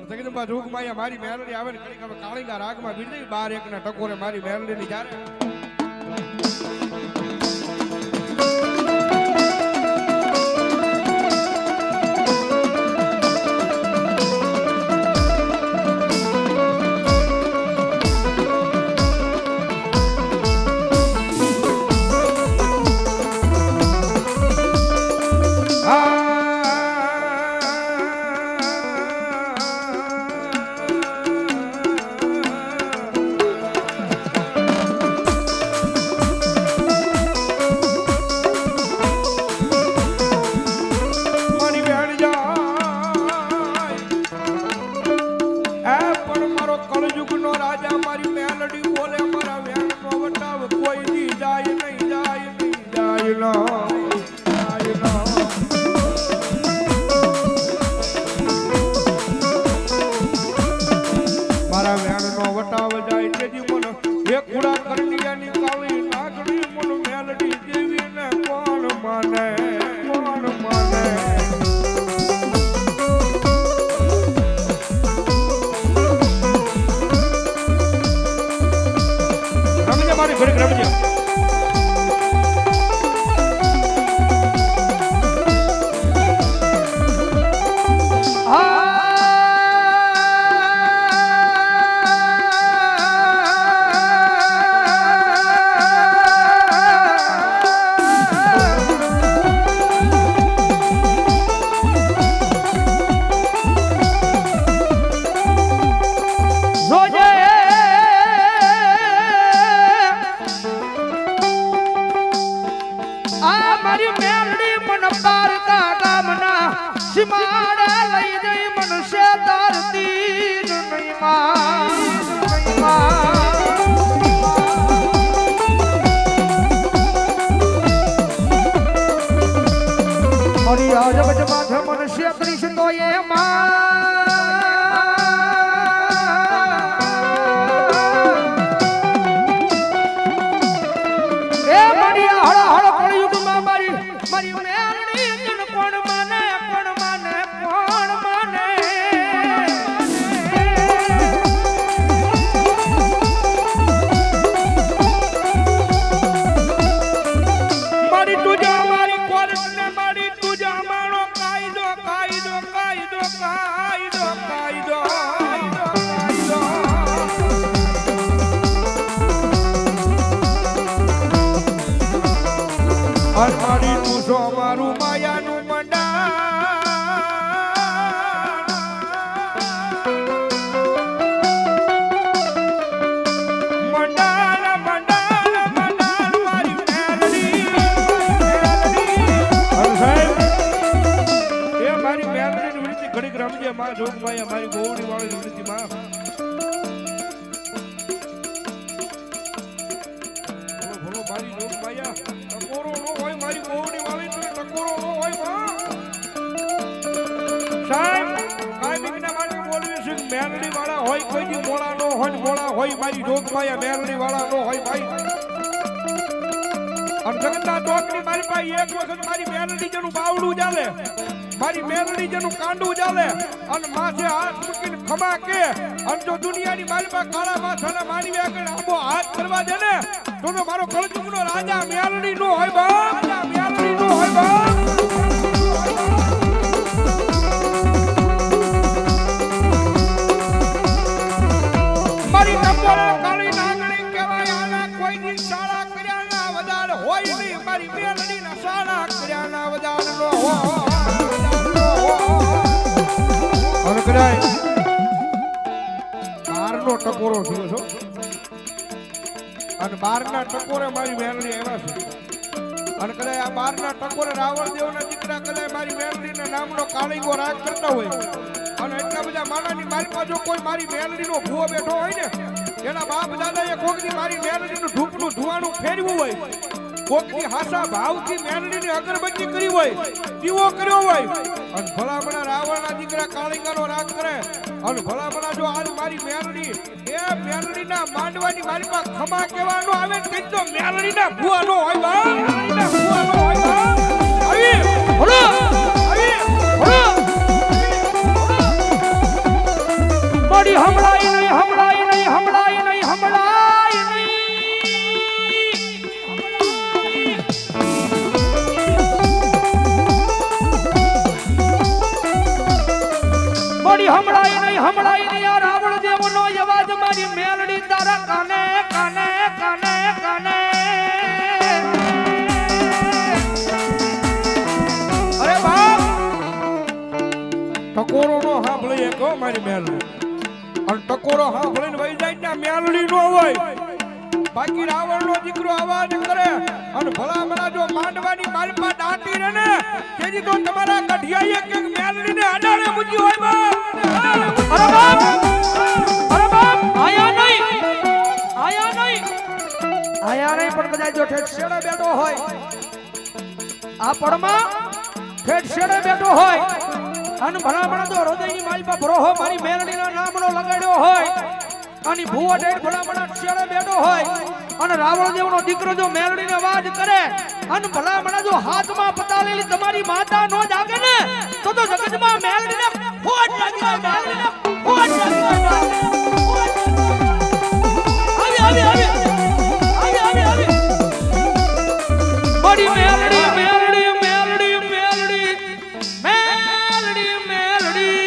અને જગદંબા જોગમાયા મારી મેલડી આવે ને કડીક હવે કાળીગા રાગમાં બીડી બાર એકના ટકોરે મારી મેલડીની જ્યારે મારી મેલડી જેનું કાંડું ચાલે અને માથે હાથ મૂકીને ખમા કે અને જો દુનિયાની મારી પાસે કાળા માથાના મારી આગળ આબો હાથ કરવા દે ને તો મારો કળજુગનો રાજા મેલડી નો હોય બાપ, મેલડી નો હોય બાપ. મારી ટપોરે કાળી નાગણી કહેવાય આના કોઈની શાળા કર્યાના વદાડ હોય નહીં, મારી મેલડીના શાળા કર્યાના વદાડ નો હોય. બારનો ટકોરો થયો છો અને બારના ટકોરે મારી મેલડી આવ્યા છે અને કદાચ આ બારના ટકોરે રાવણ દેવના દીકરા કદાચ મારી મેલડીના નામનો કાળીગો રાગ કરતા હોય અને એટલા બધા માણાની મારી પાસે કોઈ મારી મેલડીનો ભૂવો બેઠો હોય ને એના બાપ દાદાએ કોકની મારી મેલડીનું ધૂપનું ધુવાનું ફેરવું હોય, કોકની હાસા ભાવથી મેલડીની અગરબત્તી કરી હોય, દીવો કર્યો હોય અને ભલામણા રાવણના દીકરા કાળીંગાનો રાગ કરે અને ભલામણા જો આજ મારી મેલડી એ મેલડીના માંડવાની મારી પાસે ખમા કહેવાનો આવે ને કઈ તો મેલડીના ભૂવાનો હોય બા, મેલડીના ભૂવાનો હોય બા. આવી બોલો, આવી બોલો. હમણાઈ નહીં આ રાવણ દેવનો અવાજ મારી મેલડી તારા કાને કાને કાને કાને અરે બાપ ટકોરો નો સાંભળી એક મારી મેલડી અને ટકોરો સાંભળીને વહી જાય ત્યાં મેલડી નો હોય બાકી રાવણ નો દીકરો અવાજ કરે અને ભલા ભલા જો માંડવાની માલપા દાટી રહે ને તેથી તો તમારા કઢિયાએ કે મેલડી ને અડાડે મૂકી હોય બાપ અરે બાપ આયા નહીં પણ કદાચ જો ઠેઠ શેડે બેઠો હોય આ પડમાં ઠેઠ શેડે બેઠો હોય અને ભલા ભલા તો હૃદયની માલપા ભરોહો મારી મેલડીના નામનો લગાડ્યો હોય અને ભૂવો ઠેઠ ભલા ભલા શેડે બેઠો હોય અને રાવણ દેવનો દીકરો જો મેલડીને અવાજ કરે અને ભલા ભલા જો હાથમાં પતાલેલી તમારી માતા નો જાગે ને તો જગતમાં મેલડીને ખોટ લાગી જાય મેલડીને ખોટ લાગી જાય આવી બડી મેલડી મેલડી મેલડી મેલડી મેલડી મેલડી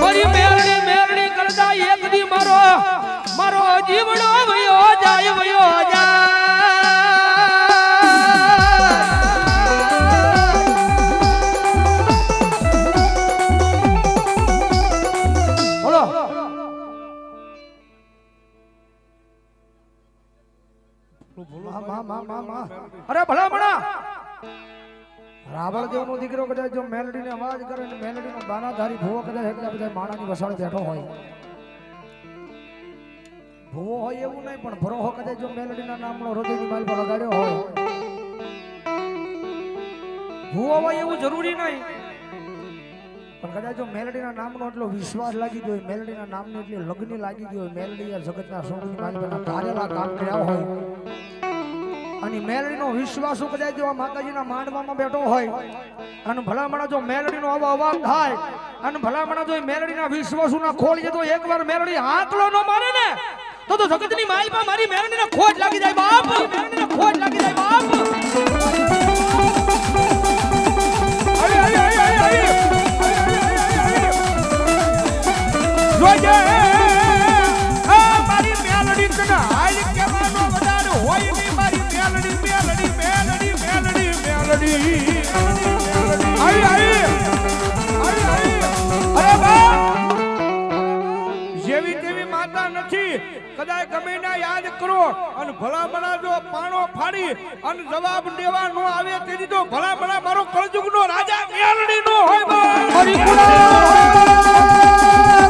મારી મેલડી મેલડી કરતા એક દી મારો જીવડો વયો જાય અરે ભલા મણા રાવણ દેવનો દીકરો કદાચ જો મેલડીને અવાજ કરે ને મેલડીનો બાનાધારી ભૂવો કદાચ એટલા બધા માણાની વસાળે બેઠો હોય ભૂવો હોય એવું નહીં પણ ભરોહો કદાચ જો મેલડીના નામનો હૃદયની માલ પર લગાડ્યો હોય ભૂવો હોય એવું જરૂરી નહીં પણ કદાચ જો મેલડીના નામનો એટલો વિશ્વાસ લાગી ગયો હોય મેલડીના નામની એટલી લગ્ન લાગી ગઈ હોય મેલડી જગતના સોની માલ પર ધારેલા કામ કર્યા હોય અને મેલડીનો વિશ્વાસ કદાચ જો માતાજીના માંડવામાં બેઠો હોય અને ભલામણા જો મેલડીનો આવો અવાજ થાય અને ભલામણા જો મેલડીના વિશ્વાસુના ખોલીએ તો એકવાર મેલડી હાકલો ન મારે ને તો જગતની માલમાં મારી મેલડીને ખોટ લાગી જાય બાપ મેલડીને ખોટ લાગી જાય બાપ જોજે મારી મેલડી તને હાલ કેવાનો વધારે હોય નહીં મારી મેલડી મેલડી મેલડી મેલડી મેલડી અરે બા જેવી તેવી માતા નથી કદાચ ગમે ના યાદ કરો અને ભલા ભલા જો પાણો ફાડી અને જવાબ દેવા નો આવે તેથી તો ભલા ભલા મારો કળજુગ નો રાજા મેલડી નો હોય બા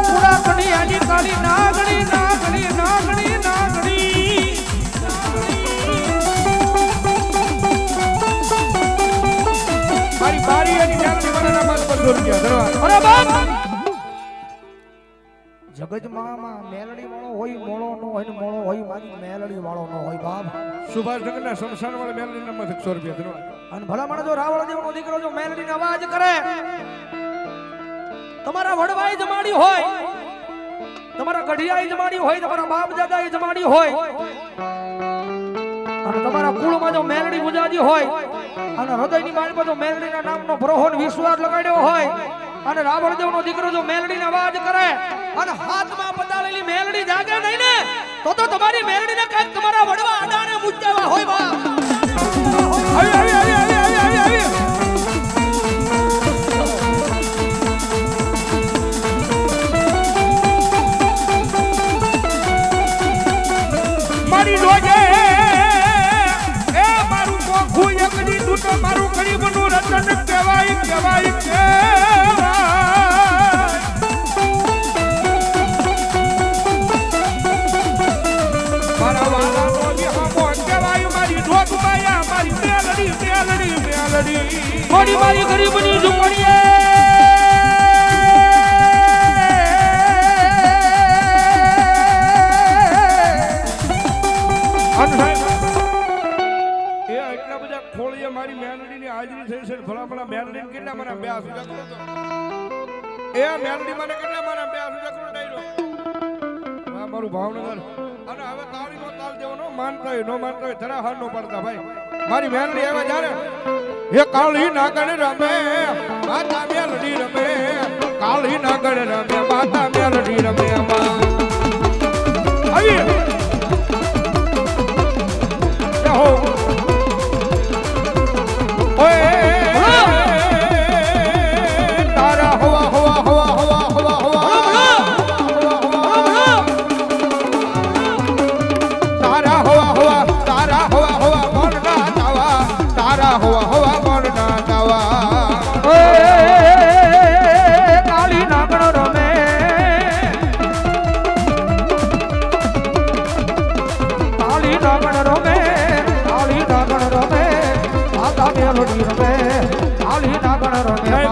કુડા કણી આજી કાળી નાગણી નાગણી નાગણી નાગણી મારી બારી અને જાનની મનના માલ પર દોર્યા ધરવા અરે બાપ જગતમાં મેલડી વાળો હોય મોળો નો હોય ને મોળો હોય મારી મેલડી વાળો નો હોય બાપ સુભાષનગરના સંસાર વાળા મેલડી નામ 100 રૂપિયા ધરવા અને ભલા માણસ જો રાવણ દેવનો દીકરો જો મેલડીનો અવાજ કરે તમારા વડવાઈ જમાડી હોય તમારા ગઢિયાઈ જમાડી હોય તમારા બાપ દાદાઈ જમાડી હોય અને તમારા કુળમાં જો મેલડી ગુજાજી હોય અને હૃદયની માલ પર જો મેલડીના નામનો ભરોહો ને વિશ્વાસ લગાડ્યો હોય અને રાવણ દેવનો દીકરો જો મેલડીનો અવાજ કરે અને હાથમાં પતાળેલી મેલડી જાગે નહીં ને તો તમારી મેલડીને કાંઈક તમારા વડવા અડાણે મુચ્ચાવા હોય બા આવી મારી જોજે એ મારું મોખું એકડી તું તો મારું ગરીબનું રતન કહેવાય કહેવાય મારા વાલાનો વિહામો કહેવાય મારી ઢોકમાયા મારી મેલડી મેલડી મેલડી મારી ગરીબની ઝુંપડીએ એટલા બધા ખોળીએ મારી મેલડીની હાજરી થઈ છે ભલા ભલા મેલડીને કેટલા મને બે સુજા કરો તો એ મેલડી મને કેટલા મને બે સુજા કરો ડાયરો આ મારું ભાવનગર અને હવે તાળીનો તાલ દેવાનો માનતા હોય નો માનતા હોય જરા હાર નો પડતા ભાઈ મારી મેલડી આવે જ્યારે હે કાળી નાગણ રમે માતા મેલડી રમે કાળી નાગણ રમે માતા મેલડી રમે આવી હો ઓય તારા હવા હવા હવા હવા હવા હવા તારા હવા હવા તારા હવા હવા મન ના દાવા તારા હવા હવા મન ના દાવા કાળી નાગણ રમે કાળી નાગણ રમે કાળી નાગણ રમે માતા મેલડી રમે કાળી નાગણ રમે